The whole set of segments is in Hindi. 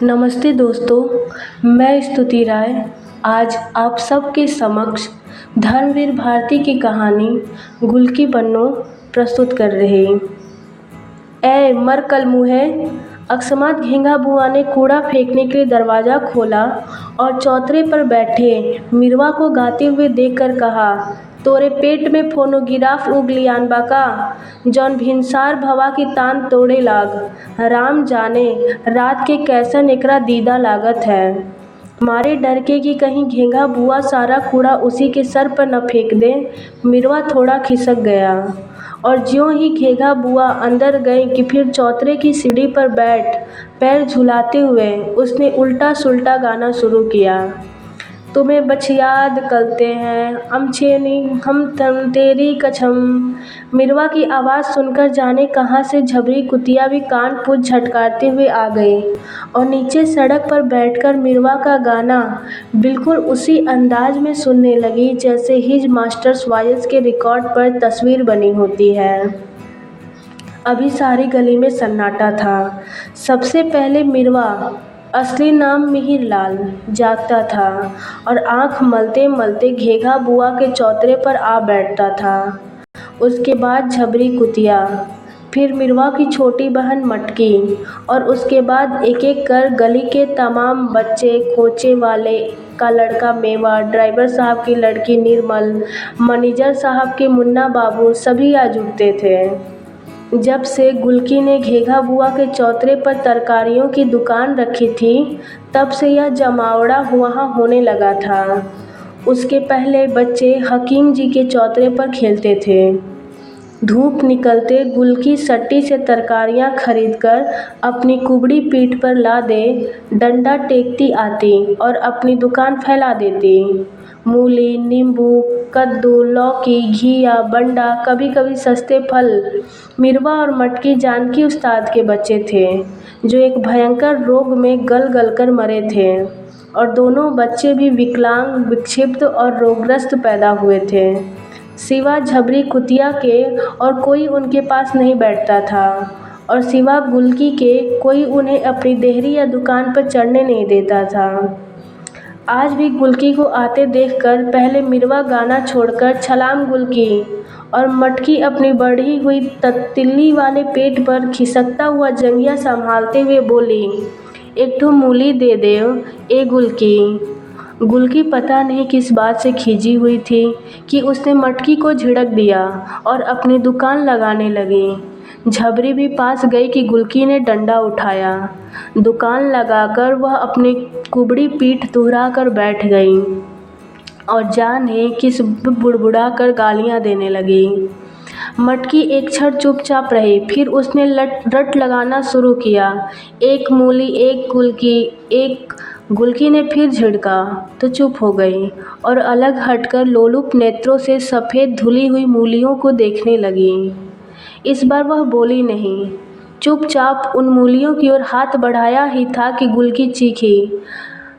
नमस्ते दोस्तों, मैं स्तुति राय आज आप सबके समक्ष धर्मवीर भारती की कहानी गुल की बन्नो प्रस्तुत कर रही। ए मर कल मुँहे। अकस्मात घेंगा बुआ ने कूड़ा फेंकने के लिए दरवाज़ा खोला और चौतरे पर बैठे मिरवा को गाते हुए देखकर कहा, तोरे पेट में फोनोगिराफ उगलियान बाका जौन भिनसार भवा की तान तोड़े लाग। राम जाने रात के कैसन एकरा दीदा लागत है। मारे डर के कि कहीं घेंगा बुआ सारा कूड़ा उसी के सर पर न फेंक दे, मिरवा थोड़ा खिसक गया और ज्यों ही घेंगा बुआ अंदर गई कि फिर चौतरे की सीढ़ी पर बैठ पैर झुलाते हुए उसने उल्टा सुल्टा गाना शुरू किया। तुम्हें बच याद करते हैं अमछेनी हम तम तेरी कछम। मिरवा की आवाज़ सुनकर जाने कहाँ से झबरी कुतिया भी कान पूछ झटकारते हुए आ गई और नीचे सड़क पर बैठकर मिरवा का गाना बिल्कुल उसी अंदाज में सुनने लगी जैसे हिज मास्टर्स वॉइस के रिकॉर्ड पर तस्वीर बनी होती है। अभी सारी गली में सन्नाटा था। सबसे पहले मिरवा, असली नाम मिहिरलाल, जागता था और आंख मलते मलते घेंगा बुआ के चौतरे पर आ बैठता था। उसके बाद झबरी कुतिया, फिर मिरवा की छोटी बहन मटकी और उसके बाद एक एक कर गली के तमाम बच्चे, खोचे वाले का लड़का मेवा, ड्राइवर साहब की लड़की निर्मल, मैनेजर साहब के मुन्ना बाबू, सभी आ जुटते थे। जब से गुलकी ने घेंगा बुआ के चौतरे पर तरकारियों की दुकान रखी थी, तब से यह जमावड़ा वहाँ होने लगा था। उसके पहले बच्चे हकीम जी के चौतरे पर खेलते थे। धूप निकलते गुलकी सट्टी से तरकारियाँ खरीदकर अपनी कुबड़ी पीठ पर लादे डंडा टेकती आती और अपनी दुकान फैला देती। मूली, नींबू, कद्दू, लौकी, घिया, बंडा, कभी कभी सस्ते फल। मिरवा और मटकी जानकी उस्ताद के बच्चे थे जो एक भयंकर रोग में गल गल कर मरे थे और दोनों बच्चे भी विकलांग, विक्षिप्त और रोगग्रस्त पैदा हुए थे। सिवा झबरी कुतिया के और कोई उनके पास नहीं बैठता था और सिवा गुलकी के कोई उन्हें अपनी देहरी या दुकान पर चढ़ने नहीं देता था। आज भी गुलकी को आते देखकर पहले मिरवा गाना छोड़कर छलाम गुलकी और मटकी अपनी बढ़ी हुई तिल्ली वाले पेट पर खिसकता हुआ जंघिया संभालते हुए बोली, एक ठो मूली दे देव ए गुलकी। गुलकी पता नहीं किस बात से खींची हुई थी कि उसने मटकी को झिड़क दिया और अपनी दुकान लगाने लगी। झबरी भी पास गई कि गुलकी ने डंडा उठाया। दुकान लगाकर वह अपनी कुबड़ी पीठ दुहरा कर बैठ गई और जाने किस बुड़बुड़ा कर गालियाँ देने लगी। मटकी एक क्षण चुपचाप रही, फिर उसने रट लगाना शुरू किया, एक मूली एक गुलकी एक। गुलकी ने फिर झिड़का तो चुप हो गई और अलग हटकर लोलुप नेत्रों से सफ़ेद धुली हुई मूलियों को देखने लगी। इस बार वह बोली नहीं, चुपचाप उन मूलियों की ओर हाथ बढ़ाया ही था कि गुलकी चीखी,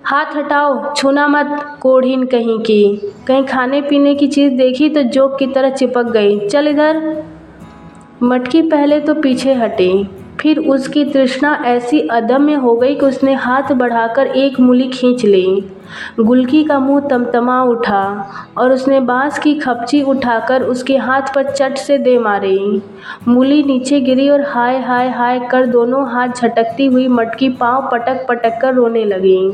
हाथ हटाओ, छूना मत, कोढ़ीन कहीं की। कहीं खाने पीने की चीज़ देखी तो जोक की तरह चिपक गई, चल इधर। मटकी पहले तो पीछे हटी, फिर उसकी तृष्णा ऐसी अदम्य हो गई कि उसने हाथ बढ़ाकर एक मूली खींच ली। गुलकी का मुंह तमतमा उठा और उसने बांस की खपची उठाकर उसके हाथ पर चट से दे मारी। मूली नीचे गिरी और हाय हाय हाय कर दोनों हाथ झटकती हुई मटकी पाँव पटक पटक कर रोने लगी।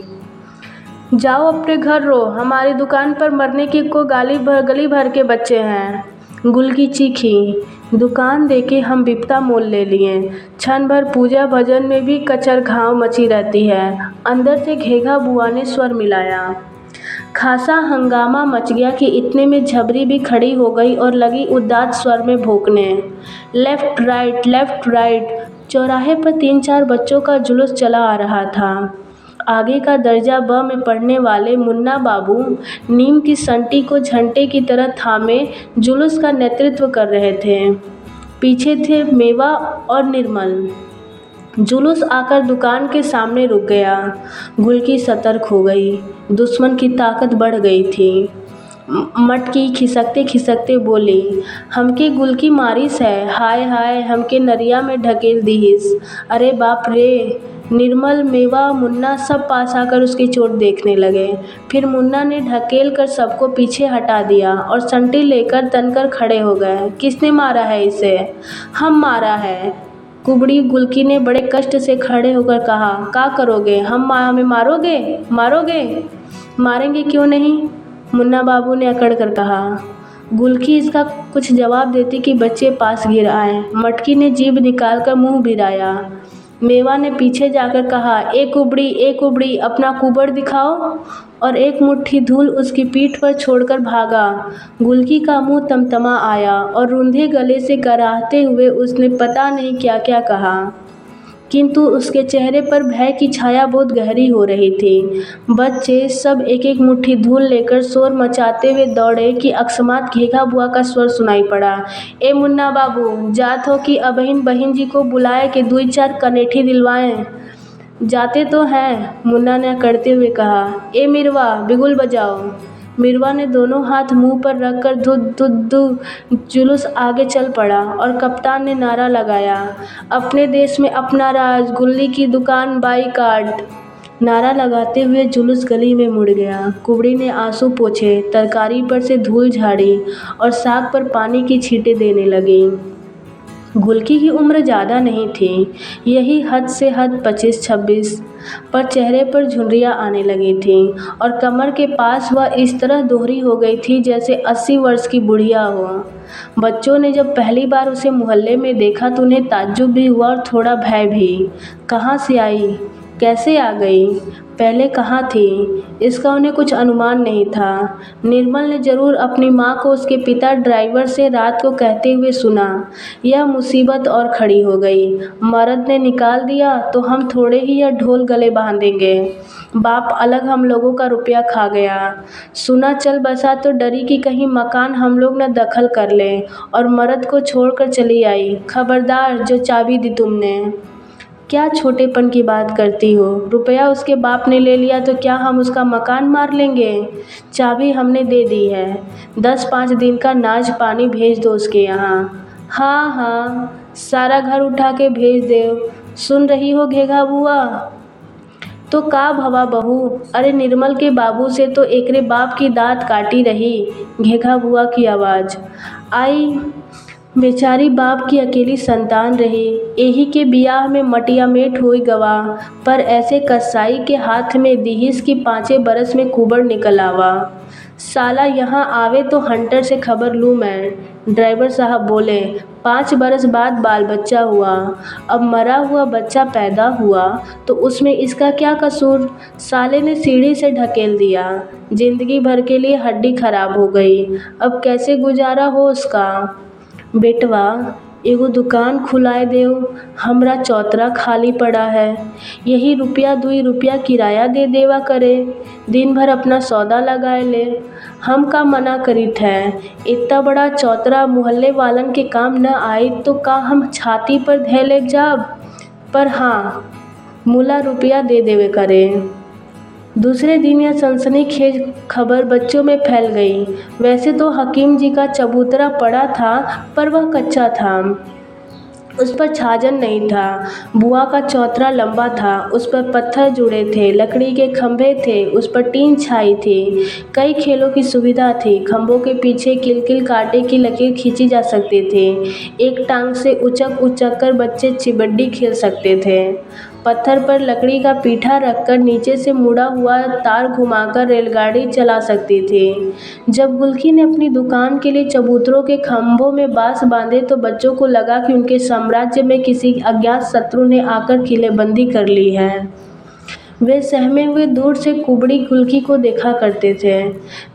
जाओ अपने घर रो, हमारी दुकान पर मरने की को गली भर के बच्चे हैं। गुलकी चीखी, दुकान देके हम बिपता मोल ले लिए। क्षण भर पूजा भजन में भी कचर घाव मची रहती है। अंदर से घेंगा बुआ ने स्वर मिलाया। खासा हंगामा मच गया कि इतने में झबरी भी खड़ी हो गई और लगी उदास स्वर में भौंकने, लेफ्ट राइट। चौराहे पर 3-4 बच्चों का जुलूस चला आ रहा था। आगे का दर्जा ब में पढ़ने वाले मुन्ना बाबू नीम की संटी को झंटे की तरह थामे जुलूस का नेतृत्व कर रहे थे। पीछे थे मेवा और निर्मल। जुलूस आकर दुकान के सामने रुक गया। गुलकी सतर्क हो गई, दुश्मन की ताकत बढ़ गई थी। मटकी खिसकते खिसकते बोली, हमके गुलकी मारिस है, हाय हाय हमके नरिया में ढकेल दीहिस, अरे बाप रे। निर्मल, मेवा, मुन्ना सब पास आकर उसकी चोट देखने लगे। फिर मुन्ना ने ढकेल कर सबको पीछे हटा दिया और संटी लेकर तनकर खड़े हो गए। किसने मारा है इसे? हम मारा है। कुबड़ी गुल्की ने बड़े कष्ट से खड़े होकर कहा। का करोगे? हमें मारोगे? मारोगे? मारेंगे क्यों नहीं? मुन्ना बाबू ने अकड़ कर कहा। गुल्की इसका कुछ जवाब देती कि बच्चे पास गिर आए। मटकी ने जीभ निकालकर मुंह भिराया। मेवा ने पीछे जाकर कहा, ए कुबड़ी अपना कुबड़ दिखाओ, और एक मुट्ठी धूल उसकी पीठ पर छोड़कर भागा। गुल्की का मुंह तमतमा आया और रूंधे गले से कराहते हुए उसने पता नहीं क्या क्या कहा, किंतु उसके चेहरे पर भय की छाया बहुत गहरी हो रही थी। बच्चे सब एक एक मुट्ठी धूल लेकर शोर मचाते हुए दौड़े कि अकस्मात घेघा बुआ का स्वर सुनाई पड़ा। ए मुन्ना बाबू, जात हो कि अबहिन बहिन जी को बुलाए के 2-4 कनेठी दिलवाएं? जाते तो हैं, मुन्ना ने अकड़ते हुए कहा। ए मिरवा, बिगुल बजाओ। मिरवा ने दोनों हाथ मुंह पर रखकर धुद जुलूस आगे चल पड़ा और कप्तान ने नारा लगाया, अपने देश में अपना राज, गुल्ली की दुकान बाईकाट। नारा लगाते हुए जुलूस गली में मुड़ गया। कुबड़ी ने आंसू पोंछे, तरकारी पर से धूल झाड़ी और साग पर पानी की छींटे देने लगी। गुल्की की उम्र ज़्यादा नहीं थी, यही हद से हद 25-26, पर चेहरे पर झुर्रियाँ आने लगी थीं और कमर के पास वह इस तरह दोहरी हो गई थी जैसे 80 वर्ष की बुढ़िया हो। बच्चों ने जब पहली बार उसे मोहल्ले में देखा तो उन्हें ताज्जुब भी हुआ और थोड़ा भय भी। कहाँ से आई? कैसे आ गई? पहले कहाँ थी? इसका उन्हें कुछ अनुमान नहीं था। निर्मल ने जरूर अपनी माँ को उसके पिता ड्राइवर से रात को कहते हुए सुना, यह मुसीबत और खड़ी हो गई। मर्द ने निकाल दिया तो हम थोड़े ही यह ढोल गले बांधेंगे। बाप अलग हम लोगों का रुपया खा गया। सुना चल बसा तो डरी कि कहीं मकान हम लोग न दखल कर लें और मर्द को छोड़कर चली आई। खबरदार, जो चाबी दी तुमने। क्या छोटेपन की बात करती हो? रुपया उसके बाप ने ले लिया तो क्या हम उसका मकान मार लेंगे? चाबी हमने दे दी है। 10-5 दिन का नाज पानी भेज दो उसके यहाँ। हाँ हाँ, सारा घर उठा के भेज दो। सुन रही हो घेघा बुआ? तो का भवा बहू? अरे निर्मल के बाबू से तो एकरे बाप की दाँत काटी रही। घेघा बुआ की आवाज़ आई। बेचारी बाप की अकेली संतान रही, एही के बियाह में मटिया मेट होई गवा, पर ऐसे कसाई के हाथ में दिहिस की 5 बरस में कुबड़ निकल आवा। साला यहाँ आवे तो हंटर से खबर लूँ मैं। ड्राइवर साहब बोले, 5 बरस बाद बाल बच्चा हुआ। अब मरा हुआ बच्चा पैदा हुआ तो उसमें इसका क्या कसूर? साले ने सीढ़ी से ढकेल दिया। जिंदगी भर के लिए हड्डी खराब हो गई। अब कैसे गुजारा हो उसका? बेटवा, एगो दुकान खुलाए देव, हमरा चौतरा खाली पड़ा है। यही 1-2 रुपया किराया दे देवा करे, दिन भर अपना सौदा लगाए ले। हम का मना करित है? इतना बड़ा चौतरा मोहल्ले वालन के काम न आई तो का हम छाती पर धे ले जाब? पर हाँ, मुला रुपया दे देवे करे। दूसरे दिन यह सनसनीखेज खबर बच्चों में फैल गई। वैसे तो हकीम जी का चबूतरा पड़ा था, पर वह कच्चा था, उस पर छाजन नहीं था। बुआ का चौतरा लंबा था, उस पर पत्थर जुड़े थे, लकड़ी के खंभे थे, उस पर टीन छाई थी। कई खेलों की सुविधा थी। खंभों के पीछे किलकिल कांटे की लकीर खींची जा सकती थी। एक टांग से उचक उचक कर बच्चे चिबड्डी खेल सकते थे। पत्थर पर लकड़ी का पीठा रखकर नीचे से मुड़ा हुआ तार घुमाकर रेलगाड़ी चला सकती थी। जब गुल्की ने अपनी दुकान के लिए चबूतरों के खंभों में बांस बांधे तो बच्चों को लगा कि उनके साम्राज्य में किसी अज्ञात शत्रु ने आकर किलेबंदी कर ली है। वे सहमे हुए दूर से कुबड़ी गुल्की को देखा करते थे।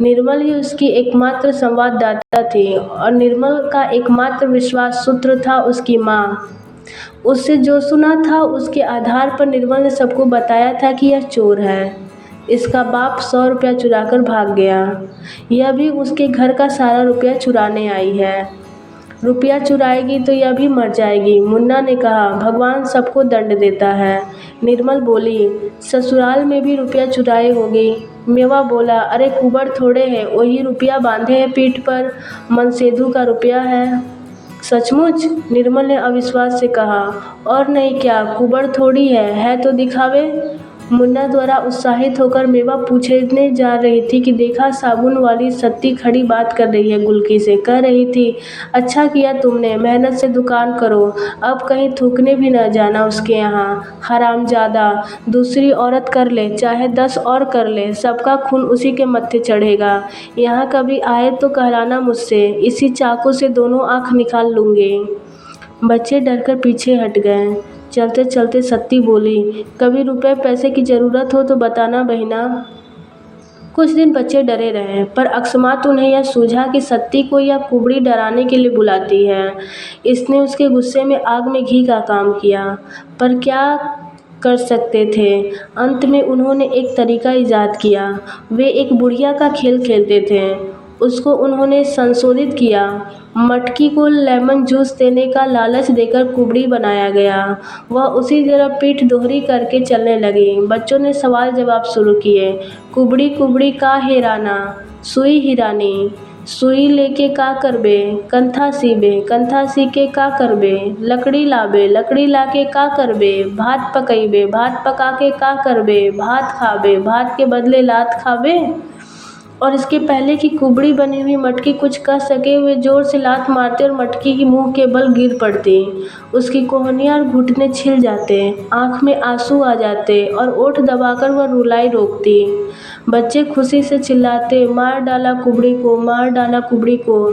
निर्मल ही उसकी एकमात्र संवाददाता थी और निर्मल का एकमात्र विश्वास सूत्र था उसकी माँ। उससे जो सुना था उसके आधार पर निर्मल ने सबको बताया था कि यह चोर है। इसका बाप 100 रुपया चुराकर भाग गया। यह भी उसके घर का सारा रुपया चुराने आई है। रुपया चुराएगी तो यह भी मर जाएगी। मुन्ना ने कहा, भगवान सबको दंड देता है। निर्मल बोली, ससुराल में भी रुपया चुराए होगी। मेवा बोला, अरे कुबड़ थोड़े है, वही रुपया बांधे है पीठ पर, मनसेधु का रुपया है। सचमुच? निर्मल ने अविश्वास से कहा। और नहीं क्या, कुबड़ थोड़ी है तो दिखावे। मुन्ना द्वारा उत्साहित होकर मेवा पूछने जा रही थी कि देखा साबुन वाली सत्ती खड़ी बात कर रही है गुलकी से। कह रही थी, अच्छा किया तुमने, मेहनत से दुकान करो, अब कहीं थूकने भी न जाना उसके यहाँ। हरामजादा, दूसरी औरत कर ले चाहे 10 और कर ले, सबका खून उसी के मत्थे चढ़ेगा। यहाँ कभी आए तो कहलाना मुझसे, इसी चाकू से दोनों आँख निकाल लूँगी। बच्चे डरकर पीछे हट गए। चलते चलते सत्ती बोली, कभी रुपए पैसे की ज़रूरत हो तो बताना बहिना। कुछ दिन बच्चे डरे रहे, पर अकस्मात उन्हें यह सूझा कि सत्ती को यह कुबड़ी डराने के लिए बुलाती है। इसने उसके गुस्से में आग में घी का काम किया, पर क्या कर सकते थे। अंत में उन्होंने एक तरीका ईजाद किया। वे एक बुढ़िया का खेल खेलते थे, उसको उन्होंने संशोधित किया। मटकी को लेमन जूस देने का लालच देकर कुबड़ी बनाया गया। वह उसी तरह पीठ दोहरी करके चलने लगी। बच्चों ने सवाल जवाब शुरू किए। कुबड़ी कुबड़ी का हेराना, सुई हिरानी, सुई लेके का करबे, कंथा सीबे, कंथा सी के का करबे, लकड़ी लाबे, लकड़ी लाके का करबे, भात पकइबे, भात पका के का करबे, भात खाबे, भात के बदले लात खाबे। और इसके पहले कि कुबड़ी बनी हुई मटकी कुछ कह सके, वे जोर से लात मारते और मटकी की मुंह के बल गिर पड़ती। उसकी कोहनियाँ और घुटने छिल जाते, आंख में आंसू आ जाते और ओठ दबाकर वह रुलाई रोकती। बच्चे खुशी से चिल्लाते, मार डाला कुबड़ी को, मार डाला कुबड़ी को।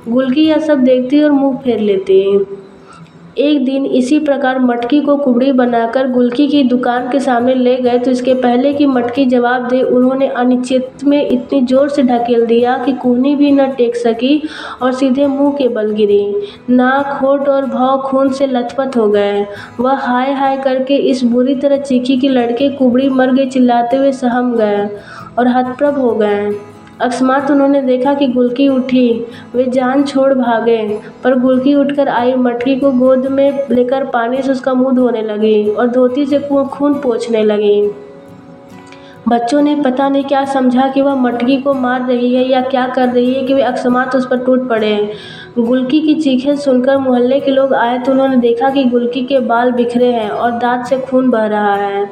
गुलकी यह सब देखती और मुंह फेर लेती। एक दिन इसी प्रकार मटकी को कुबड़ी बनाकर गुलकी की दुकान के सामने ले गए तो इसके पहले कि मटकी जवाब दे, उन्होंने अनिश्चित में इतनी जोर से ढकेल दिया कि कूहनी भी न टेक सकी और सीधे मुंह के बल गिरी। नाक, होठ और भौं खून से लथपथ हो गए। वह हाय हाय करके इस बुरी तरह चीखी कि लड़के कुबड़ी मर गई चिल्लाते हुए सहम गए और हतप्रभ हो गए। अकस्मात उन्होंने देखा कि गुलकी उठी। वे जान छोड़ भागे, पर गुलकी उठकर आई, मटकी को गोद में लेकर पानी से उसका मुंह धोने लगी और धोती से खून पोंछने लगी। बच्चों ने पता नहीं क्या समझा कि वह मटकी को मार रही है या क्या कर रही है कि वे अकस्मात उस पर टूट पड़े। गुलकी की चीखें सुनकर मोहल्ले के लोग आए तो उन्होंने देखा कि गुलकी के बाल बिखरे हैं और दांत से खून बह रहा है।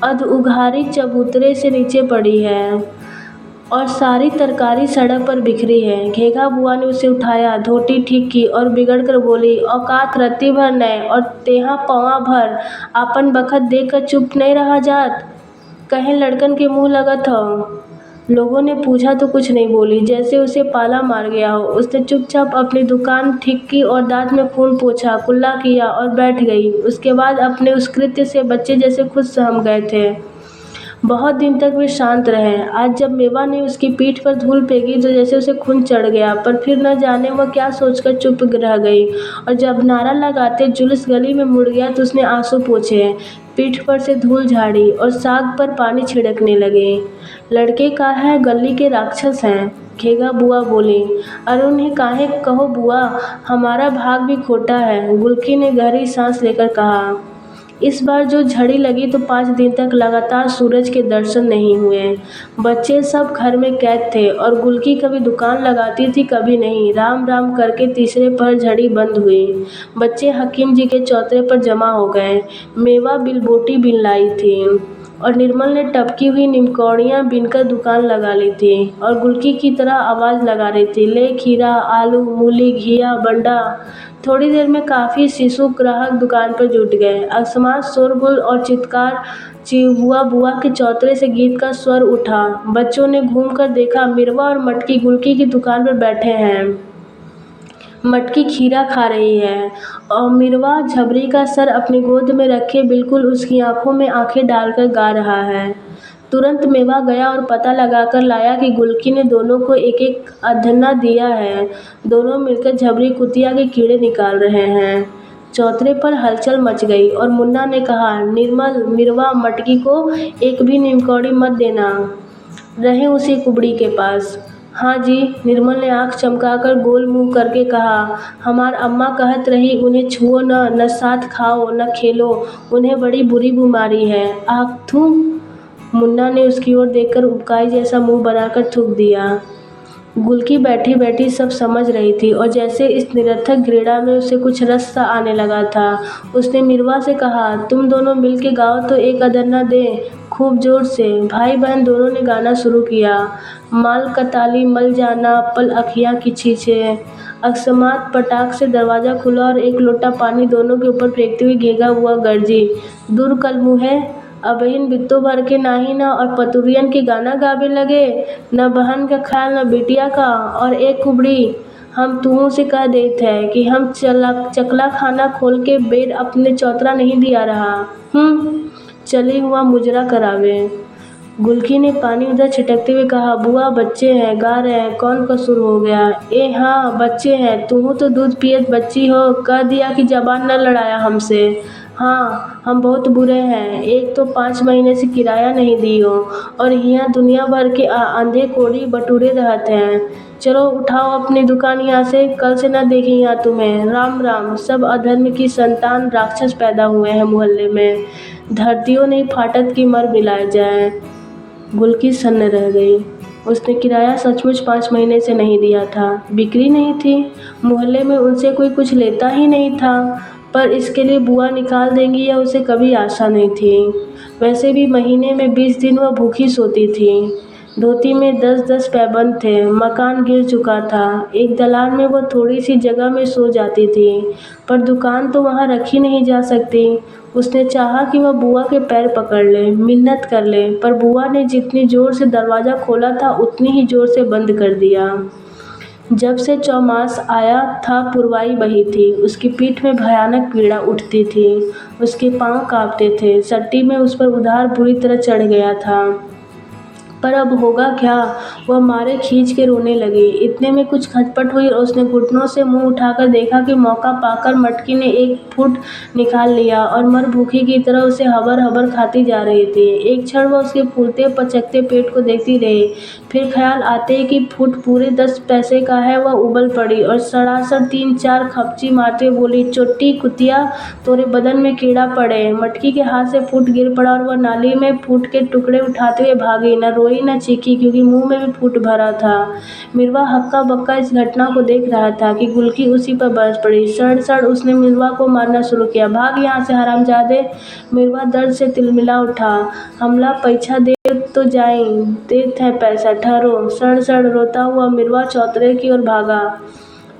अधउघारी चबूतरे से नीचे पड़ी है और सारी तरकारी सड़क पर बिखरी है। घेघा बुआ ने उसे उठाया, धोती ठीक की और बिगड़ कर बोली, औकात रत्ती भर नए और तेहा पौआ भर, आपन बखत देख कर चुप नहीं रहा जात, कहीं लड़कन के मुंह लगत हो। लोगों ने पूछा तो कुछ नहीं बोली, जैसे उसे पाला मार गया हो। उसने चुपचाप अपनी दुकान ठीक की और दांत में खून पोंछा, कुल्ला किया और बैठ गई। उसके बाद अपने उस कृत्य से बच्चे जैसे खुद सहम गए थे। बहुत दिन तक वे शांत रहे। आज जब मेवा ने उसकी पीठ पर धूल फेंकी तो जैसे उसे खून चढ़ गया, पर फिर न जाने वह क्या सोचकर चुप रह गई। और जब नारा लगाते जुलूस गली में मुड़ गया तो उसने आंसू पोंछे, पीठ पर से धूल झाड़ी और साग पर पानी छिड़कने लगे। लड़के का है, गली के राक्षस हैं, घेघा बुआ बोली। अरे उन्हें काहे कहो बुआ, हमारा भाग भी खोटा है, गुलकी ने गहरी सांस लेकर कहा। इस बार जो झड़ी लगी तो 5 दिन तक लगातार सूरज के दर्शन नहीं हुए। बच्चे सब घर में कैद थे और गुलकी कभी दुकान लगाती थी कभी नहीं। राम राम करके तीसरे पहर झड़ी बंद हुई। बच्चे हकीम जी के चौतरे पर जमा हो गए। मेवा बिलबोटी बिन लाई थी और निर्मल ने टपकी हुई निमकौड़ियाँ बीनकर दुकान लगा ली थी और गुलकी की तरह आवाज़ लगा रही थी, ले खीरा, आलू, मूली, घिया, बंडा। थोड़ी देर में काफ़ी शिशु ग्राहक दुकान पर जुट गए। अकस्मात शोरगुल और चित्कार बुआ बुआ के चौतरे से गीत का स्वर उठा। बच्चों ने घूमकर देखा, मिरवा और मटकी गुलकी की दुकान पर बैठे हैं। मटकी खीरा खा रही है और मिरवा झबरी का सर अपनी गोद में रखे बिल्कुल उसकी आंखों में आंखें डालकर गा रहा है। तुरंत मेवा गया और पता लगाकर लाया कि गुलकी ने दोनों को एक एक अधन्ना दिया है। दोनों मिलकर झबरी कुतिया के कीड़े निकाल रहे हैं। चौतरे पर हलचल मच गई और मुन्ना ने कहा, निर्मल, मिरवा, मटकी को एक भी निमकौड़ी मत देना, रहे उसी कुबड़ी के पास। हाँ जी, निर्मल ने आँख चमकाकर गोल मुंह करके कहा, हमार अम्मा कहत रही उन्हें छुओ न साथ खाओ न खेलो, उन्हें बड़ी बुरी बीमारी है। आँख थू। मुन्ना ने उसकी ओर देखकर उबकाई जैसा मुंह बनाकर थूक दिया। गुलकी बैठी बैठी सब समझ रही थी और जैसे इस निरर्थक घृणा में उसे कुछ रस सा आने लगा था। उसने मिरवा से कहा, तुम दोनों मिल के गाओ तो एक अदरना दे, खूब जोर से। भाई बहन दोनों ने गाना शुरू किया। माल कताली मल जाना पल अखियाँ की छीछे। अकस्मात पटाख से दरवाजा खुला और एक लोटा पानी दोनों के ऊपर फेंकते हुए घेगा बुआ गर्जी, दूर कल मुँहे, अबहिन बित्तो भर के नाही ना और पतुरियन के गाना गावे लगे, न बहन का ख्याल न बिटिया का। और एक कुबड़ी, हम तुहू से कह देत है कि हम चकला खाना खोल के बेड अपने चौतरा नहीं दिया रहा। चली हुआ मुजरा करावे। गुलकी ने पानी उधर छिटकते हुए कहा, बुआ बच्चे हैं, गा रहे हैं, कौन कसूर हो गया। ए हाँ बच्चे हैं, तुहू तो दूध पियत बच्ची हो, कह दिया कि जबान न लड़ाया हमसे। हाँ हम बहुत बुरे हैं, एक तो 5 महीने से किराया नहीं दी हो और यहाँ दुनिया भर के अंधे कोड़ी बटूरे रहते हैं। चलो उठाओ अपनी दुकान यहाँ से, कल से न देखें यहाँ तुम्हें। राम राम, सब अधर्म की संतान राक्षस पैदा हुए हैं मोहल्ले में, धरतियों नहीं फाटत की मर मिलाए जाए। गुलकी सन्न रह गई। उसने किराया सचमुच 5 महीने से नहीं दिया था। बिक्री नहीं थी, मोहल्ले में उनसे कोई कुछ लेता ही नहीं था, पर इसके लिए बुआ निकाल देंगी यह उसे कभी आशा नहीं थी। वैसे भी महीने में 20 दिन वह भूखी सोती थी। धोती में 10-10 पैबंद थे, मकान गिर चुका था। एक दलान में वह थोड़ी सी जगह में सो जाती थी, पर दुकान तो वहाँ रखी नहीं जा सकती। उसने चाहा कि वह बुआ के पैर पकड़ ले, मिन्नत कर ले, पर बुआ ने जितनी जोर से दरवाज़ा खोला था उतनी ही जोर से बंद कर दिया। जब से चौमास आया था पुरवाई बही थी, उसकी पीठ में भयानक पीड़ा उठती थी, उसके पाँव कांपते थे, सट्टी में उस पर उधार बुरी तरह चढ़ गया था। पर अब होगा क्या, वह मारे खींच के रोने लगी। इतने में कुछ खटपट हुई और उसने घुटनों से मुंह उठाकर देखा कि मौका पाकर मटकी ने एक फुट निकाल लिया और मर भूखी की तरह उसे हबर हबर खाती जा रही थी। एक क्षण वह उसके फूलते पचकते पेट को देखती रही, फिर ख्याल आते ही कि फुट पूरे 10 पैसे का है, वह उबल पड़ी और सड़ासड़ 3-4 खपची मारते बोली, चोट्टी कुतिया, तोरे बदन में कीड़ा पड़े। मटकी के हाथ से फुट गिर पड़ा और वह नाली में फुट के टुकड़े उठाते हुए भागी। न रोई न चीखी, क्योंकि मुंह में भी फूट भरा था। मिरवा हक्का बक्का इस घटना को देख रहा था कि गुलकी उसी पर बरस पड़ी। सड़ सड़ उसने मिरवा को मारना शुरू किया। भाग यहाँ से हरामजादे। मिरवा दर्द से तिलमिला उठा। हमला पैसा दे तो जाई, देत है पैसा, ठहरो। सड़ सड़ रोता हुआ मिरवा चौतरे की ओर भागा।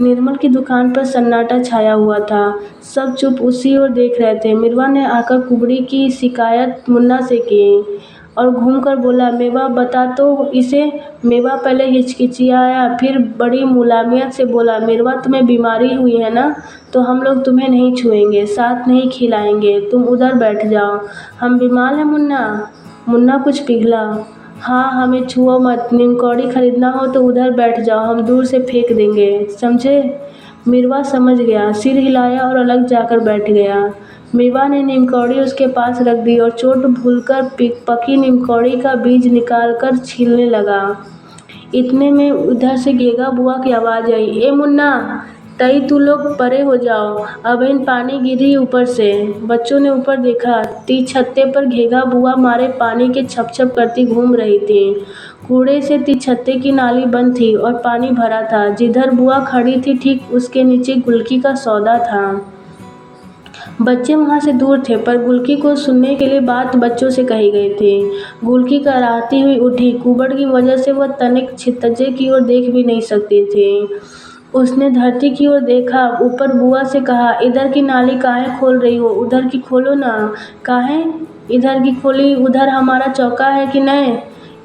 निर्मल की दुकान पर सन्नाटा छाया हुआ था, सब चुप उसी ओर देख रहे थे। मिरवा ने आकर कुबड़ी की शिकायत मुन्ना से की और घूमकर बोला, मेवा बता तो इसे। मेवा पहले हिचकिचाया, फिर बड़ी मुलायमियत से बोला, मिरवा तुम्हें बीमारी हुई है ना, तो हम लोग तुम्हें नहीं छुएंगे, साथ नहीं खिलाएंगे, तुम उधर बैठ जाओ। हम बीमार हैं मुन्ना। मुन्ना कुछ पिघला। हाँ हमें छुओ मत, नीमकौड़ी खरीदना हो तो उधर बैठ जाओ, हम दूर से फेंक देंगे, समझे। मिरवा समझ गया, सिर हिलाया और अलग जाकर बैठ गया। मिरवा ने नीमकौड़ी उसके पास रख दी और चोट भूलकर पकी नीमकौड़ी का बीज निकालकर छीलने लगा। इतने में उधर से घेगा बुआ की आवाज़ आई, ए मुन्ना, तई तू लोग परे हो जाओ, अब इन पानी गिरी ऊपर से। बच्चों ने ऊपर देखा, छत्ते पर घेगा बुआ मारे पानी के छप छप करती घूम रही थी। कूड़े से छत्ते की नाली बंद थी और पानी भरा था। जिधर बुआ खड़ी थी ठीक उसके नीचे गुलकी का सौदा था। बच्चे वहाँ से दूर थे, पर गुलकी को सुनने के लिए बात बच्चों से कही गई थी। गुलकी कराहती हुई उठी। कुबड़ की वजह से वह तनिक छितजे की ओर देख भी नहीं सकती थी। उसने धरती की ओर देखा, ऊपर बुआ से कहा, इधर की नाली काहे खोल रही हो, उधर की खोलो ना। काहे इधर की खोली, उधर हमारा चौका है कि नहीं,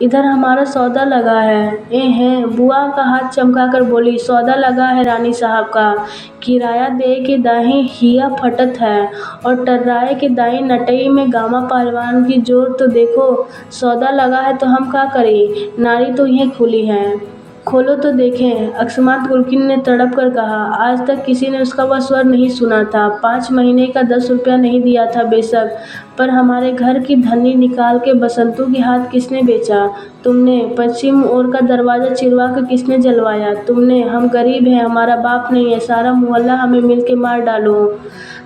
इधर हमारा सौदा लगा है। ए हैं, बुआ का हाथ चमकाकर बोली, सौदा लगा है रानी साहब का, किराया दे के दाही हिया फटत है और टर्राए के दाई नटई में गामा पहलवान की जोर तो देखो। सौदा लगा है तो हम क्या करें, नारी तो यहीं खुली है, खोलो तो देखें। अकस्मात गुलकी ने तड़प कर कहा, आज तक किसी ने उसका वह स्वर नहीं सुना था। 5 महीने का 10 रुपया नहीं दिया था बेशक, पर हमारे घर की धनी निकाल के बसंतू के हाथ किसने बेचा, तुमने। पश्चिम ओर का दरवाज़ा चिरवा कर किसने जलवाया, तुमने। हम गरीब हैं, हमारा बाप नहीं है, सारा मोहल्ला हमें मिल के मार डालो,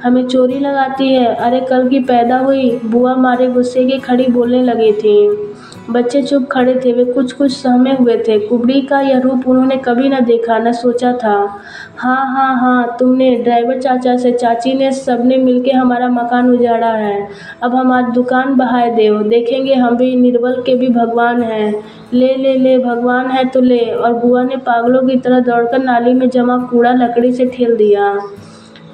हमें चोरी लगाती है। अरे कल की पैदा हुई, बुआ मारे गुस्से के खड़ी बोलने लगी थी। बच्चे चुप खड़े थे, वे कुछ-कुछ सहमे हुए थे। कुबड़ी का यह रूप उन्होंने कभी न देखा, न सोचा था। हाँ, हाँ, हाँ, तुमने, ड्राइवर चाचा से चाची ने, सबने मिलके हमारा मकान उजाड़ा है। अब हमारी दुकान बहाए देओ, देखेंगे हम भी, निर्बल के भी भगवान हैं। ले ले ले, भगवान है तो ले। और बुआ ने पागलों की तरह दौड़कर नाली में जमा कूड़ा लकड़ी से ठेल दिया।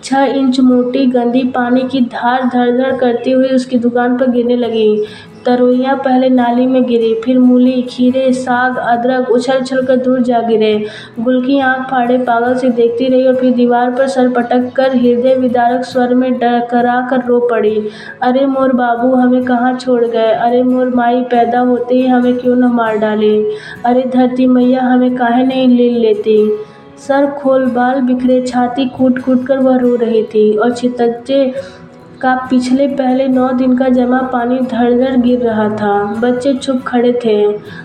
6 इंच मोटी गंदी पानी की धार धड़-धड़ करती हुई उसकी दुकान पर गिरने लगी। तरोइयां पहले नाली में गिरी, फिर मूली, खीरे, साग, अदरक उछल-उछल कर दूर जा गिरे। गुलकी आंख फाड़े पागल सी देखती रही और फिर दीवार पर सर पटक कर हृदय विदारक स्वर में डकरा कर रो पड़ी। अरे मोर बाबू, हमें कहाँ छोड़ गए? अरे मोर माई, पैदा होते ही हमें क्यों न मार डाली? अरे धरती मैया, हमें काहे नहीं ले लेती? सर खोल, बाल बिखरे, छाती कूट-कूट कर वह रो रही थी और छितच्चे का पिछले पहले 9 दिन का जमा पानी धड़-धड़ गिर रहा था। बच्चे चुप खड़े थे।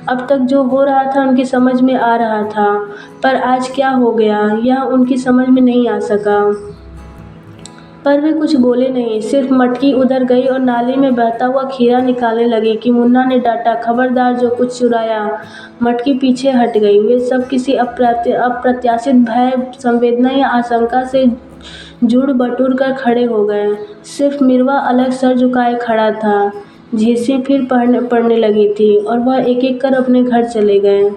अब तक जो हो रहा था उनकी समझ में आ रहा था, पर आज क्या हो गया, यह उनकी समझ में नहीं आ सका। पर वे कुछ बोले नहीं, सिर्फ मटकी उधर गई और नाली में बहता हुआ खीरा निकालने लगी कि मुन्ना ने डांटा, खबरदार जो कुछ चुराया। मटकी पीछे हट गई। वे सब किसी अप्रत्याशित भय, संवेदना या आशंका से जुड़ बटूर कर खड़े हो गए। सिर्फ मिरवा अलग सर झुकाए खड़ा था। झींसी फिर पड़ने लगी थी और वह एक-एक कर अपने घर चले गए।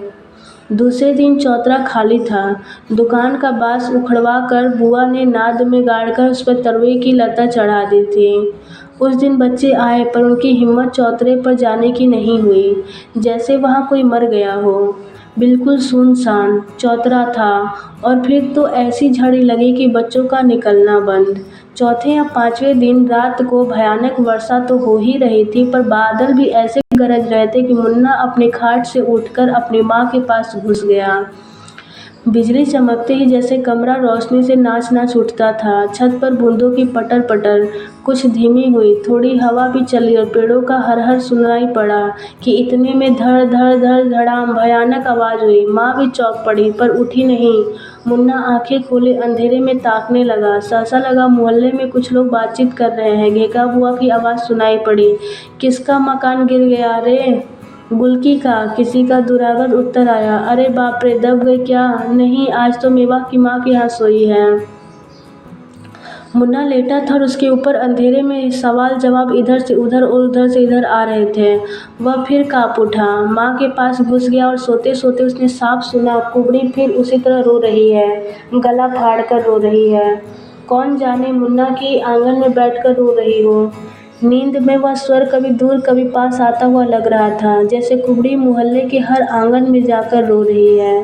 दूसरे दिन चौतरा खाली था। दुकान का बांस उखड़वा कर बुआ ने नाद में गाड़कर उस पर तरुई की लता चढ़ा दी थी। उस दिन बच्चे आए, पर उनकी हिम्मत चौतरे पर जाने की नहीं हुई, जैसे वहाँ कोई मर गया हो। बिल्कुल सुनसान चौतरा था और फिर तो ऐसी झड़ी लगी कि बच्चों का निकलना बंद। चौथे या 5वें दिन रात को भयानक वर्षा तो हो ही रही थी, पर बादल भी ऐसे गरज रहे थे कि मुन्ना अपनी खाट से उठकर अपनी माँ के पास घुस गया। बिजली चमकते ही जैसे कमरा रोशनी से नाच-नाच उठता था। छत पर बूंदों की पटर-पटर कुछ धीमी हुई, थोड़ी हवा भी चली और पेड़ों का हर-हर सुनाई पड़ा कि इतने में धड़-धड़ धड़ाम भयानक आवाज़ हुई। माँ भी चौंक पड़ी, पर उठी नहीं। मुन्ना आंखें खोले अंधेरे में ताकने लगा। सहसा लगा मोहल्ले में कुछ लोग बातचीत कर रहे हैं। घेघा बुआ की आवाज़ सुनाई पड़ी, किसका मकान गिर गया रे? गुलकी का, किसी का दुरागत उत्तर आया। अरे बाप रे, दब गई क्या? नहीं, आज तो मेवा की माँ के यहाँ सोई है। मुन्ना लेटा था और उसके ऊपर अंधेरे में सवाल जवाब इधर से उधर और उधर से इधर आ रहे थे। वह फिर काँप उठा, माँ के पास घुस गया और सोते सोते उसने साफ सुना, कुबड़ी फिर उसी तरह रो रही है, गला फाड़ कर रो रही है। कौन जाने मुन्ना की आंगन में बैठकर रो रही हो। नींद में वह स्वर कभी दूर कभी पास आता हुआ लग रहा था, जैसे कुबड़ी मोहल्ले के हर आंगन में जाकर रो रही है,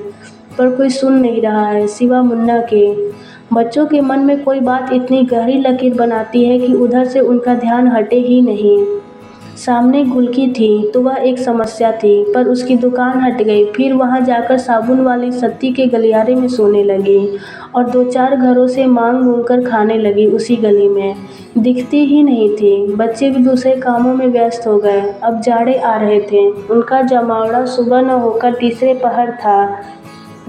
पर कोई सुन नहीं रहा है सिवा मुन्ना के। बच्चों के मन में कोई बात इतनी गहरी लकीर बनाती है कि उधर से उनका ध्यान हटे ही नहीं। सामने गुलकी थी तो वह एक समस्या थी, पर उसकी दुकान हट गई। फिर वहां जाकर साबुन वाली सत्ती के गलियारे में सोने लगी और 2-4 घरों से मांग कर खाने लगी। उसी गली में दिखती ही नहीं थी। बच्चे भी दूसरे कामों में व्यस्त हो गए। अब जाड़े आ रहे थे। उनका जमावड़ा सुबह न होकर तीसरे पहर था।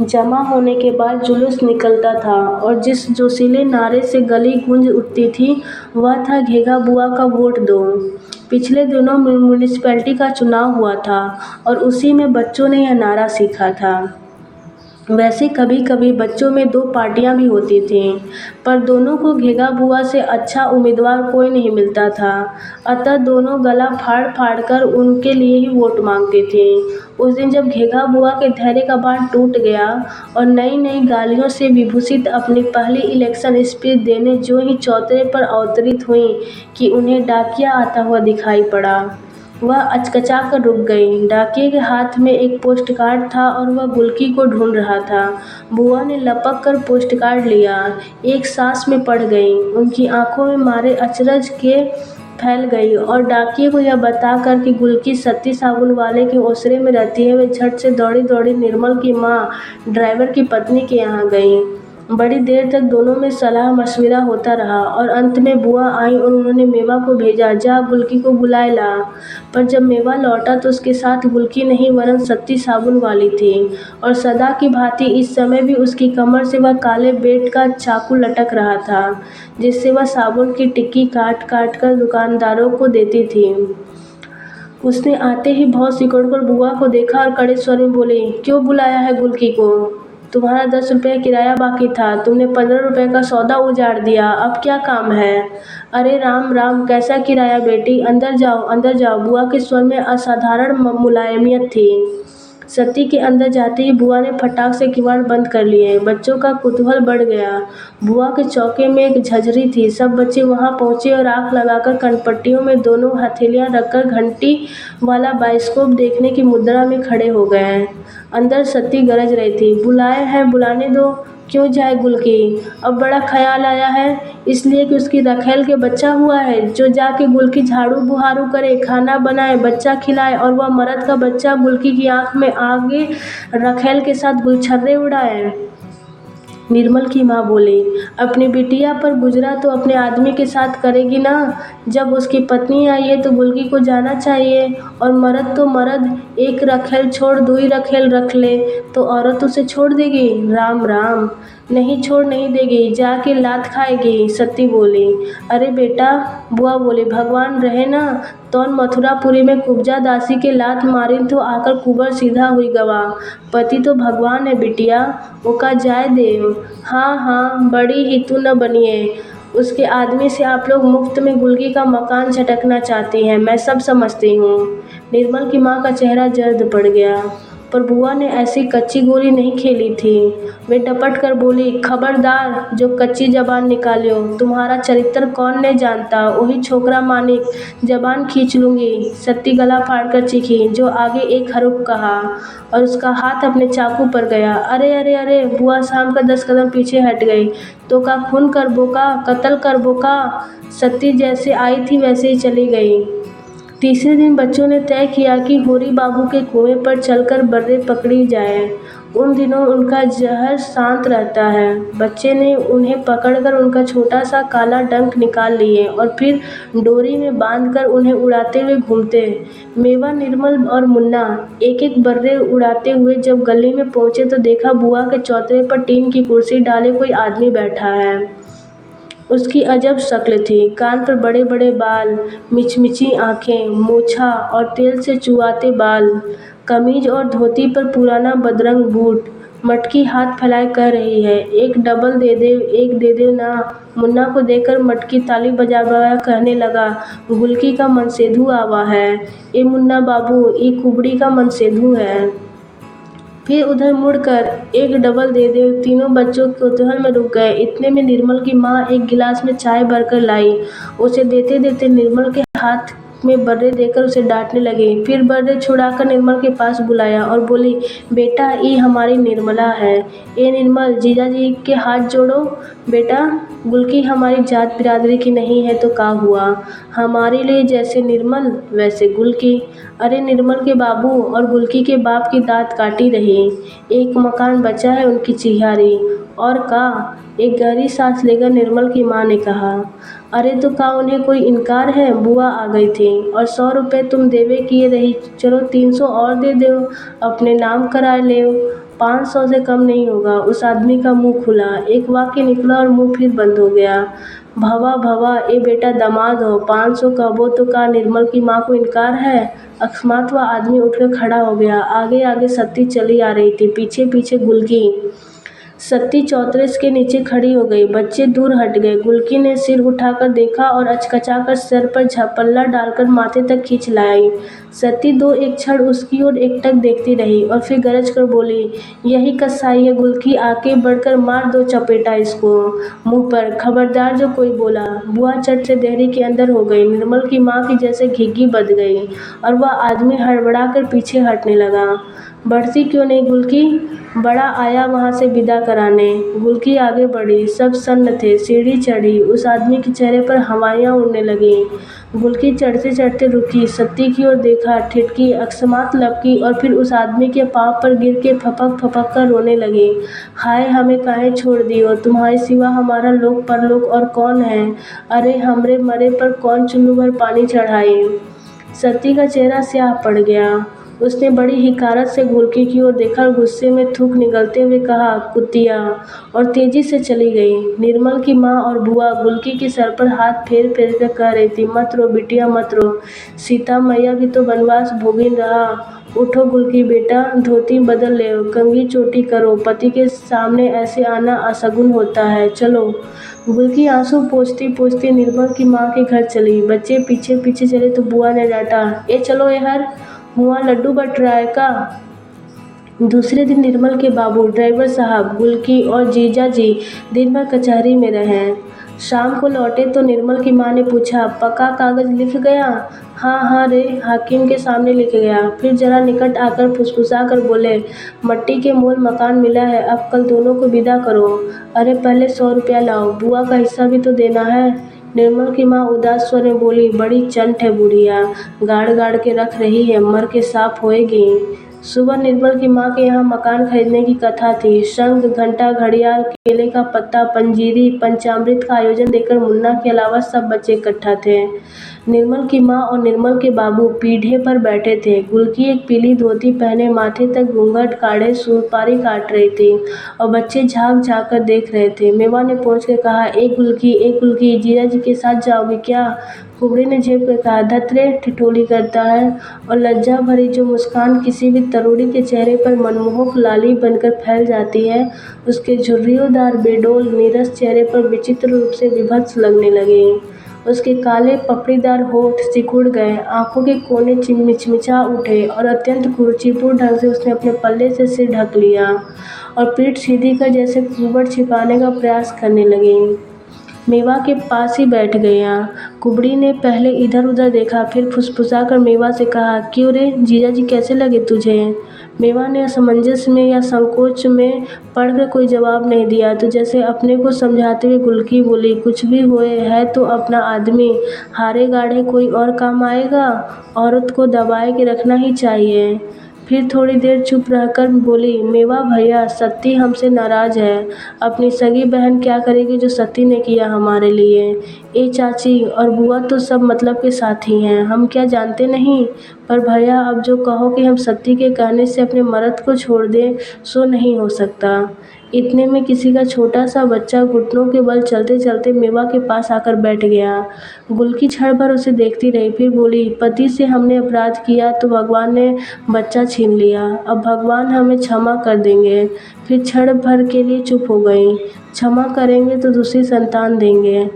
जमा होने के बाद जुलूस निकलता था और जिस जोशीले नारे से गली गूंज उठती थी वह था, घेघा बुआ का वोट दो। पिछले दिनों म्यूनिसिपैलिटी का चुनाव हुआ था और उसी में बच्चों ने यह नारा सीखा था। वैसे कभी-कभी बच्चों में 2 पार्टियां भी होती थीं, पर दोनों को घेघा बुआ से अच्छा उम्मीदवार कोई नहीं मिलता था, अतः दोनों गला फाड़-फाड़ कर उनके लिए ही वोट मांगती थीं। उस दिन जब घेघा बुआ के धैर्य का बांध टूट गया और नई-नई गालियों से विभूषित अपनी पहली इलेक्शन स्पीच देने जो ही चौतरे पर अवतरित हुईं कि उन्हें डाकिया आता हुआ दिखाई पड़ा। वह अचकचा कर रुक गई। डाकिये के हाथ में एक पोस्टकार्ड था और वह गुलकी को ढूंढ रहा था। बुआ ने लपक कर पोस्टकार्ड लिया, एक सांस में पढ़ गई। उनकी आंखों में मारे अचरज के फैल गई और डाकिये को यह बताकर कि गुलकी सत्ती साबुन वाले के ओसरे में रहती है, वे झट से दौड़ी-दौड़ी निर्मल की माँ, ड्राइवर की पत्नी के यहाँ गई। बड़ी देर तक दोनों में सलाह मशविरा होता रहा और अंत में बुआ आई और उन्होंने मेवा को भेजा, जा गुलकी को बुलाए ला। पर जब मेवा लौटा तो उसके साथ गुलकी नहीं वरन सत्ती साबुन वाली थी और सदा की भांति इस समय भी उसकी कमर से वह काले बेट का चाकू लटक रहा था, जिससे वह साबुन की टिक्की काट-काट कर दुकानदारों को देती थी। उसने आते ही बहुत सिकुड़कर बुआ को देखा और कड़े स्वर में बोली, क्यों बुलाया है गुलकी को? तुम्हारा 10 रुपये किराया बाकी था, तुमने 15 रुपये का सौदा उजाड़ दिया, अब क्या काम है? अरे राम राम, कैसा किराया बेटी, अंदर जाओ। बुआ के स्वर में असाधारण मुलायमियत थी। सती के अंदर जाते ही बुआ ने फटाक से किवाड़ बंद कर लिए। बच्चों का कुतूहल बढ़ गया। बुआ के चौके में एक झंझरी थी। सब बच्चे वहां पहुंचे और आंख लगाकर कनपट्टियों में दोनों हथेलियां रखकर घंटी वाला बाइस्कोप देखने की मुद्रा में खड़े हो गए। अंदर सती गरज रही थी, बुलाए हैं, बुलाने दो। क्यों जाए गुलकी? अब बड़ा ख्याल आया है, इसलिए कि उसकी रखेल के बच्चा हुआ है, जो जाके गुलकी झाड़ू बुहारू करे, खाना बनाए, बच्चा खिलाए, और वह मर्द का बच्चा गुलकी की आंख में आगे रखेल के साथ गुलछर्रे उड़ाए। निर्मल की माँ बोली, अपनी बिटिया पर गुजरा तो अपने आदमी के साथ करेगी ना। जब उसकी पत्नी आई है तो गुलकी को जाना चाहिए। और मर्द तो मर्द, एक रखेल छोड़ दुई रखेल रख ले तो औरत उसे छोड़ देगी? राम राम, नहीं छोड़ नहीं देगी, जाके लात खाएगी। सती बोली, अरे बेटा, बुआ बोली, भगवान रहे ना, तौन मथुरापुरी में कुब्जा दासी के लात मारिन तो आकर कुबर सीधा हुई गवा। पति तो भगवान है बिटिया, ओका जाय देव। हाँ हाँ, बड़ी ही तू न बनिए। उसके आदमी से आप लोग मुफ्त में गुलकी का मकान झटकना चाहती हैं, मैं सब समझती हूँ। निर्मल की माँ का चेहरा जर्द पड़ गया, पर बुआ ने ऐसी कच्ची गोली नहीं खेली थी। वे डपट कर बोली, खबरदार जो कच्ची जबान निकालियो, तुम्हारा चरित्र कौन नहीं जानता, वही छोकरा मानिक, जबान खींच लूँगी। सती गला फाड़कर चीखी, जो आगे एक हरूफ कहा, और उसका हाथ अपने चाकू पर गया। अरे अरे अरे, बुआ शाम का 10 कदम पीछे हट गई। तो का खून कर बोका, कत्ल कर बोका? सती जैसे आई थी वैसे ही चली गई। तीसरे दिन बच्चों ने तय किया कि होरी बाबू के कुएं पर चलकर बर्रे पकड़ी जाए। उन दिनों उनका जहर शांत रहता है। बच्चे ने उन्हें पकड़कर उनका छोटा सा काला डंक निकाल लिए और फिर डोरी में बांधकर उन्हें उड़ाते हुए घूमते। मेवा, निर्मल और मुन्ना एक एक बर्रे उड़ाते हुए जब गली में पहुंचे तो देखा बुआ के चौतरे पर टीन की कुर्सी डाले कोई आदमी बैठा है। उसकी अजब शक्ल थी, कान पर बड़े बड़े बाल, मिचमिची आंखें, मूछा और तेल से चुआते बाल, कमीज और धोती पर पुराना बदरंग बूट। मटकी हाथ फैलाए कह रही है, एक डबल दे दे, एक दे दे ना। मुन्ना को देखकर मटकी ताली बजा बजा कहने लगा, गुलकी का मनसेधु आवा है। ए मुन्ना बाबू, ई कुबड़ी का मनसेधु है। फिर उधर मुड़कर, एक डबल दे दे। तीनों बच्चों कौतूहल में रुक गए। इतने में निर्मल की माँ एक गिलास में चाय भरकर लाई। उसे देते देते निर्मल के हाथ में बर्रे देकर उसे डांटने लगी। फिर बर्रे छुड़ाकर निर्मल के पास बुलाया और बोली, बेटा, ये हमारी निर्मला है। ए निर्मल, जीजाजी के हाथ जोड़ो। बेटा, गुलकी हमारी जात बिरादरी की नहीं है तो का हुआ, हमारे लिए जैसे निर्मल वैसे गुलकी। अरे निर्मल के बाबू और गुलकी के बाप की दांत काटी रही, एक मकान बचा है उनकी चिहारी। और का? एक गहरी सांस लेकर निर्मल की माँ ने कहा। अरे तो का उन्हें कोई इनकार है? बुआ आ गई थी। और 100 रुपये तुम देवे किए रही, चलो 300 और दे दो, अपने नाम करा ले। 500 से कम नहीं होगा। उस आदमी का मुंह खुला, एक वाक्य निकला और मुंह फिर बंद हो गया। भवा भवा, ए बेटा दामाद हो, 500 कहो तो का निर्मल की माँ को इनकार है? अकस्मात वह आदमी उठकर खड़ा हो गया। आगे आगे सती चली आ रही थी, पीछे पीछे गुलकी। सती चौतरे के नीचे खड़ी हो गई। बच्चे दूर हट गए। गुलकी ने सिर उठाकर देखा और अचकचाकर सर पर झपल्ला डालकर माथे तक खींच लाई। सती दो एक क्षण उसकी ओर एकटक देखती रही और फिर गरज कर बोली, यही कसाई है गुलकी, आके बढ़कर मार दो चपेटा इसको मुंह पर, खबरदार जो कोई बोला। बुआ चट से देहरी के अंदर हो गई। निर्मल की माँ की जैसे घिघी बंध गई और वह आदमी हड़बड़ा कर पीछे हटने लगा। बढ़ती क्यों नहीं गुलकी? बड़ा आया वहाँ से विदा कराने। गुलकी आगे बढ़ी। सब सन्न थे। सीढ़ी चढ़ी। उस आदमी के चेहरे पर हवाइयाँ उड़ने लगीं। गुलकी चढ़ते चढ़ते रुकी, सती की ओर देखा, ठिठकी, अकस्मात लपकी और फिर उस आदमी के पाँव पर गिर के फपक फपक कर रोने लगी। हाय, हमें काहे छोड़ दियो? तुम्हारे सिवा हमारा लोक परलोक और कौन है? अरे हमरे मरे पर कौन चुल्लू भर पानी चढ़ाई? सती का चेहरा स्याह पड़ गया। उसने बड़ी हिकारत से गुलकी की ओर देखा और गुस्से में थूक निगलते हुए कहा, कुतिया, और तेजी से चली गई। निर्मल की माँ और बुआ गुलकी के सर पर हाथ फेर फेर कर कह रही थी, मत रो बिटिया मत रो, सीता मैया भी तो वनवास भोगिन रहा। उठो गुलकी बेटा, धोती बदल ले, कंघी चोटी करो, पति के सामने ऐसे आना अशगुन होता है, चलो। गुलकी आंसू पोंछती पोंछती निर्मल की माँ के घर चली। बच्चे पीछे पीछे चले तो बुआ ने डांटा, ए चलो एहर, हुआ लड्डू बट रहा है का। दूसरे दिन निर्मल के बाबू, ड्राइवर साहब, गुलकी और जीजा जी दिन भर कचहरी में रहे। शाम को लौटे तो निर्मल की माँ ने पूछा, पक्का कागज लिख गया। हाँ हाँ रे, हाकिम के सामने लिख गया। फिर जरा निकट आकर फुसफुसा कर बोले, मट्टी के मोल मकान मिला है, अब कल दोनों को विदा करो। अरे पहले 100 रुपया लाओ, बुआ का हिस्सा भी तो देना है। निर्मल की माँ उदास स्वर में बोली, बड़ी चंट है बुढ़िया, गाड़ गाड़ के रख रही है, मर के साफ होएगी। सुबह निर्मल की माँ के यहाँ मकान खरीदने की कथा थी। शंख, घंटा, घड़ियाल, केले का पत्ता, पंजीरी, पंचामृत का आयोजन देखकर मुन्ना के अलावा सब बच्चे इकट्ठा थे। निर्मल की माँ और निर्मल के बाबू पीढ़े पर बैठे थे। गुलकी एक पीली धोती पहने माथे तक घूंघट काढ़े सुपारी काट रही थी और बच्चे झांक झांक कर देख रहे थे। मेवा ने पहुँच कर कहा, एक गुलकी, जीजा जी के साथ जाओगी क्या। कुबड़ी ने झेप कर कहा, धत्रे, ठिठोली करता है। और लज्जा भरी जो मुस्कान किसी भी तरुणी के चेहरे पर मनमोहक लाली बनकर फैल जाती है, उसके झुर्रियोंदार बेडौल नीरस चेहरे पर विचित्र रूप से विभत्स लगने लगी। उसके काले पपड़ीदार होठ सिकुड़ गए, आंखों के कोने मिचमिचा उठे और अत्यंत कुरुचिपूर्ण ढंग से उसने अपने पल्ले से सिर ढक लिया और पीठ सीधी कर जैसे घूंघट छिपाने का प्रयास करने लगी। मेवा के पास ही बैठ गया। कुबड़ी ने पहले इधर उधर देखा, फिर फुसफुसा कर मेवा से कहा, क्यों रे, जीजा जी कैसे लगे तुझे। मेवा ने असमंजस में या संकोच में पढ़कर कोई जवाब नहीं दिया, तो जैसे अपने को समझाते हुए गुलकी बोली, कुछ भी होए है तो अपना आदमी, हारे गाढ़े कोई और काम आएगा, औरत को दबाए के रखना ही चाहिए। फिर थोड़ी देर चुप रहकर बोली, मेवा भैया, सत्ती हमसे नाराज है। अपनी सगी बहन क्या करेगी जो सत्ती ने किया हमारे लिए। ए चाची और बुआ तो सब मतलब के साथी हैं, हम क्या जानते नहीं। पर भैया अब जो कहो कि हम सत्ती के कहने से अपने मर्द को छोड़ दें, सो नहीं हो सकता। इतने में किसी का छोटा सा बच्चा घुटनों के बल चलते चलते मेवा के पास आकर बैठ गया। गुलकी क्षण भर उसे देखती रही, फिर बोली, पति से हमने अपराध किया तो भगवान ने बच्चा छीन लिया, अब भगवान हमें क्षमा कर देंगे। फिर क्षण भर के लिए चुप हो गई। क्षमा करेंगे तो दूसरी संतान देंगे।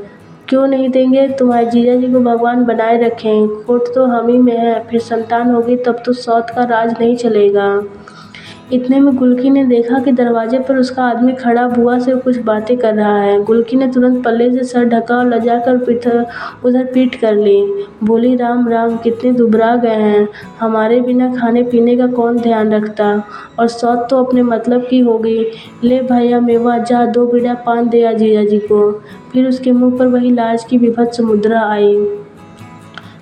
क्यों नहीं देंगे, तुम्हारे जीजा जी को भगवान बनाए रखें, खोट तो हम ही में है। फिर संतान होगी तब तो सौत का राज नहीं चलेगा। इतने में गुलकी ने देखा कि दरवाजे पर उसका आदमी खड़ा बुआ से कुछ बातें कर रहा है। गुलकी ने तुरंत पल्ले से सर ढका और लजाकर उधर पीठ कर ली। बोली, राम राम, कितने दुबरा गए हैं, हमारे बिना खाने पीने का कौन ध्यान रखता, और सौत तो अपने मतलब की होगी। ले भैया मेवा, जा 2 बीड़ा पान दे आ जीजा जी को। फिर उसके मुंह पर वही लाज की विभत्स मुद्रा आई।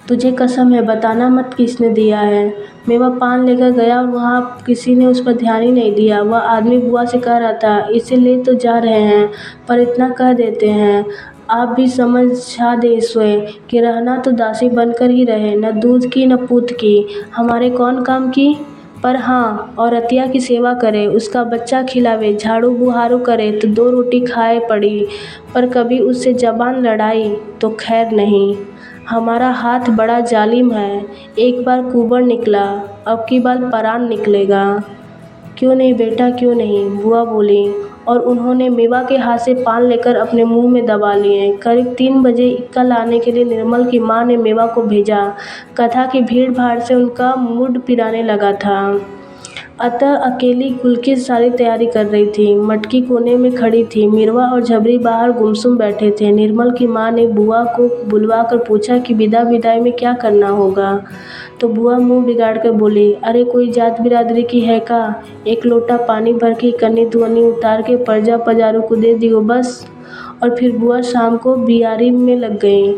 तुझे कसम है, बताना मत किसने दिया है। मेवा पान लेकर गया और वहाँ किसी ने उस पर ध्यान ही नहीं दिया। वह आदमी बुआ से कह रहा था, इसे ले तो जा रहे हैं, पर इतना कह देते हैं, आप भी समझा दें स्वयं कि रहना तो दासी बनकर ही रहे, न दूध की न पूत की, हमारे कौन काम की। पर हाँ, औरतिया की सेवा करे, उसका बच्चा खिलावे, झाड़ू बुहारू करे तो 2 रोटी खाए पड़ी, पर कभी उससे जबान लड़ाई तो खैर नहीं। हमारा हाथ बड़ा जालिम है, एक बार कुबड़ निकला, अब की बार परान निकलेगा। क्यों नहीं बेटा, क्यों नहीं, बुआ बोली, और उन्होंने मेवा के हाथ से पान लेकर अपने मुंह में दबा लिए। करीब 3 बजे इक्का लाने के लिए निर्मल की माँ ने मेवा को भेजा। कथा की भीड़ भाड़ से उनका मूड पिराने लगा था, अतः अकेली गुलकी सारी तैयारी कर रही थी। मटकी कोने में खड़ी थी, मिरवा और झबरी बाहर गुमसुम बैठे थे। निर्मल की माँ ने बुआ को बुलवा कर पूछा कि विदाई में क्या करना होगा, तो बुआ मुंह बिगाड़ कर बोली, अरे कोई जात बिरादरी की है का, 1 लोटा पानी भर के कन्नी दुअनी उतार के पर्जा पजारू को दे दियो बस। और फिर बुआ शाम को बियारी में लग गई।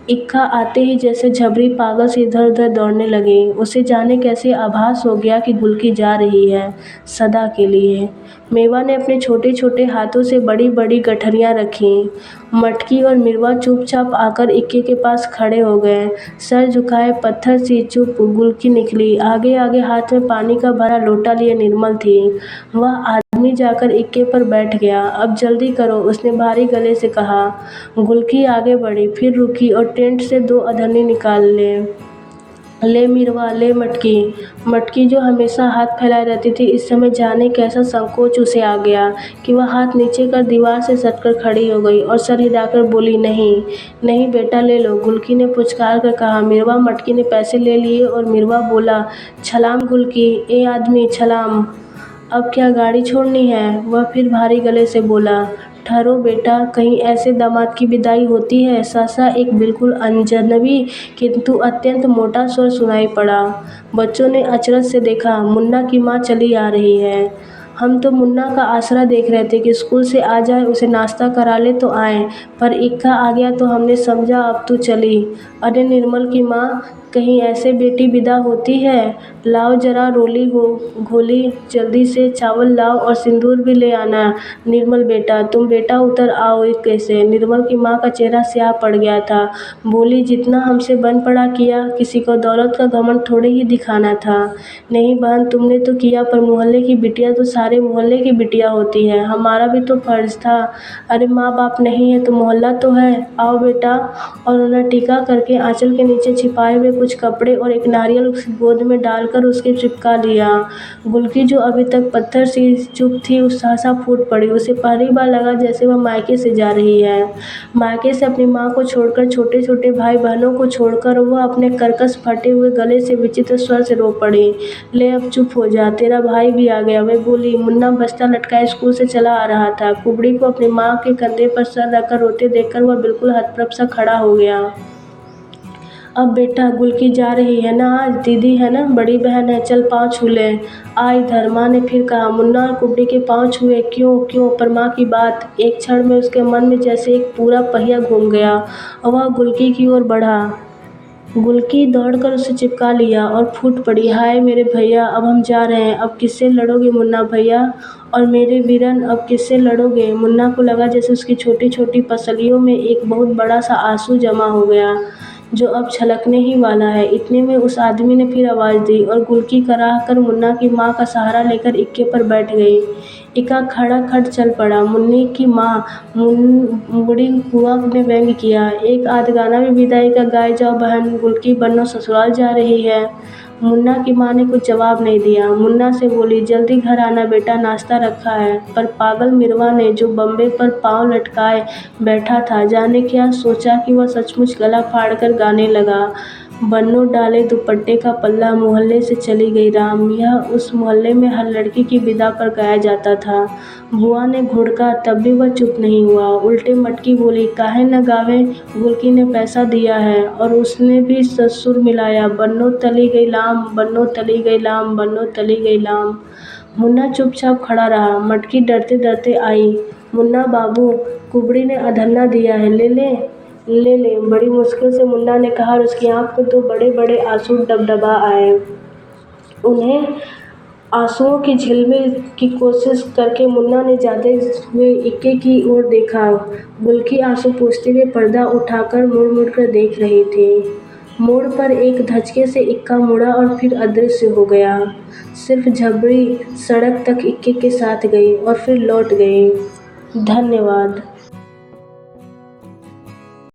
इक्का आते ही जैसे झबरी पागल से इधर उधर दौड़ने लगी। उसे जाने कैसे आभास हो गया कि गुलकी जा रही है, सदा के लिए। मेवा ने अपने छोटे छोटे हाथों से बड़ी बड़ी गठरियाँ रखीं। मटकी और मिरवा चुपचाप आकर इक्के के पास खड़े हो गए। सर झुकाए पत्थर सी चुप गुलकी निकली। आगे आगे हाथ में पानी का भरा लोटा लिए निर्मल थी। वह आदमी जाकर इक्के पर बैठ गया। अब जल्दी करो, उसने भारी गले से कहा। गुलकी आगे बढ़ी, फिर रुकी और टेंट से 2 अधर्नी निकाल ले मिरवा, ले मटकी। मटकी जो हमेशा हाथ फैलाए रहती थी, इस समय जाने कैसा संकोच उसे आ गया कि वह हाथ नीचे कर दीवार से सटकर खड़ी हो गई और सर हिलाकर बोली, नहीं नहीं बेटा, ले लो। गुलकी ने पुचकार कर कहा। मिरवा मटकी ने पैसे ले लिए और मिरवा बोला, छलाम गुलकी, ए आदमी छलाम। अब क्या गाड़ी छोड़नी है? वह फिर भारी गले से बोला। ठहरो बेटा, कहीं ऐसे दामाद की विदाई होती है? सहसा एक बिल्कुल अजनबी किंतु अत्यंत मोटा स्वर सुनाई पड़ा। बच्चों ने अचरज से देखा। मुन्ना की माँ चली आ रही है। हम तो मुन्ना का आसरा देख रहे थे कि स्कूल से आ जाए, उसे नाश्ता करा ले तो आए, पर इक्का आ गया तो हमने समझा अब तू चली। अरे निर्मल की माँ, कहीं ऐसे बेटी विदा होती है? लाओ जरा रोली घोली, जल्दी से चावल लाओ और सिंदूर भी ले आना। निर्मल बेटा, तुम बेटा उतर आओ कैसे? निर्मल की माँ का चेहरा स्याह पड़ गया था। बोली, जितना हमसे बन पड़ा किया, किसी को दौलत का घमंड थोड़े ही दिखाना था। नहीं बहन, तुमने तो किया, पर मोहल्ले की बिटिया तो सारे मोहल्ले की बिटिया होती है, हमारा भी तो फर्ज था। अरे माँ बाप नहीं है तो मोहल्ला तो है, आओ बेटा। और उन्हें टीका करके आंचल के नीचे छिपाए हुए कुछ कपड़े और एक नारियल उसकी गोद में डालकर उसके चिपका लिया। गुलकी जो अभी तक पत्थर सी चुप थी, उस सहसा फूट पड़ी। उसे पहली बार लगा जैसे वह मायके से जा रही है। मायके से अपनी माँ को छोड़कर, छोटे छोटे भाई बहनों को छोड़कर वह अपने कर्कश फटे हुए गले से विचित्र स्वर से रो पड़ी। ले अब चुप हो जा, तेरा भाई भी आ गया। वह बोली। मुन्ना बस्ता लटकाए स्कूल से चला आ रहा था। कुबड़ी को अपनी माँ के कंधे पर सर रखकर रोते देखकर वह बिल्कुल हतप्रभ सा खड़ा हो गया। अब बेटा, गुलकी जा रही है ना आज? दीदी है ना, बड़ी बहन है, चल पाँव छू ले। आ इधर, माँ ने फिर कहा। मुन्ना और कुबड़ी के पाँव छुए। क्यों क्यों? पर माँ की बात। एक क्षण में उसके मन में जैसे एक पूरा पहिया घूम गया और वह गुलकी की ओर बढ़ा। गुलकी दौड़कर उसे चिपका लिया और फूट पड़ी। हाय मेरे भैया, अब हम जा रहे हैं। अब किससे लड़ोगे मुन्ना भैया? और मेरे वीरन, अब किससे लड़ोगे? मुन्ना को लगा जैसे उसकी छोटी छोटी पसलियों में एक बहुत बड़ा सा आंसू जमा हो गया, जो अब छलकने ही वाला है। इतने में उस आदमी ने फिर आवाज़ दी और गुलकी कराह कर मुन्ना की माँ का सहारा लेकर इक्के पर बैठ गई। इक्का खड़ा खट चल पड़ा। मुन्नी की माँ, बूढ़ी बुआ ने व्यंग किया। एक आध गाना भी विदाई का गाए जाओ बहन, गुलकी बन्नो ससुराल जा रही है। मुन्ना की माँ ने कुछ जवाब नहीं दिया। मुन्ना से बोली, जल्दी घर आना बेटा, नाश्ता रखा है। पर पागल मिरवा ने, जो बम्बे पर पाँव लटकाए बैठा था, जाने क्या सोचा कि वह सचमुच गला फाड़कर गाने लगा। बन्नो डाले दुपट्टे का पल्ला, मोहल्ले से चली गई राम। यह उस मोहल्ले में हर लड़की की विदा पर गाया जाता था। बुआ ने घुड़का, तब भी वह चुप नहीं हुआ। उल्टे मटकी बोली, काहे न गावे? गुलकी ने पैसा दिया है। और उसने भी सुर मिलाया, बन्नो तली गई लाम, बन्नो तली गई लाम, बन्नो तली गई लाम। मुन्ना चुपचाप खड़ा रहा। मटकी डरते डरते आई। मुन्ना बाबू, कुबड़ी ने अधन्ना दिया है, ले ले ले ले। बड़ी मुश्किल से मुन्ना ने कहा और उसकी आंख में 2 बड़े बड़े आंसू डबडबा आए। उन्हें आंसुओं की झिलमिल की कोशिश करके मुन्ना ने जाते हुए इक्के की ओर देखा। गुलकी आंसू पोंछते हुए पर्दा उठाकर मुड़ मुड़ कर देख रही थी। मोड़ पर एक धचके से इक्का मुड़ा और फिर अदृश्य हो गया। सिर्फ झबरी सड़क तक इक्के के साथ गई और फिर लौट गई। धन्यवाद।